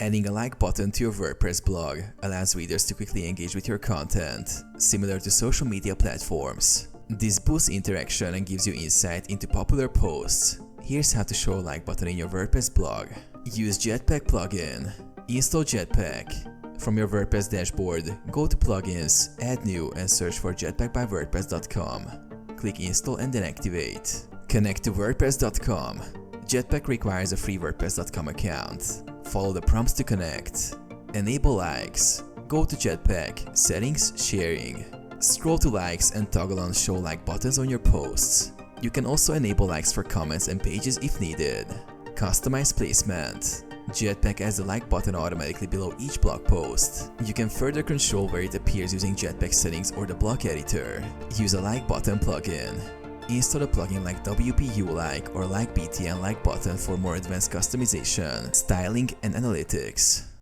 Adding a like button to your WordPress blog allows readers to quickly engage with your content, similar to social media platforms. This boosts interaction and gives you insight into popular posts. Here's how to show a like button in your WordPress blog. Use Jetpack plugin. Install Jetpack. From your WordPress dashboard, go to Plugins, Add New and search for Jetpack by WordPress.com. Click Install and then Activate. Connect to WordPress.com. Jetpack requires a free WordPress.com account. Follow the prompts to connect. Enable likes. Go to Jetpack, Settings, Sharing. Scroll to likes and toggle on Show Like buttons on your posts. You can also enable likes for comments and pages if needed. Customize placement. Jetpack adds the like button automatically below each blog post. You can further control where it appears using Jetpack settings or the block editor. Use a like button plugin. Install a plugin like WPU Like or Like BTN Like button for more advanced customization, styling, and analytics.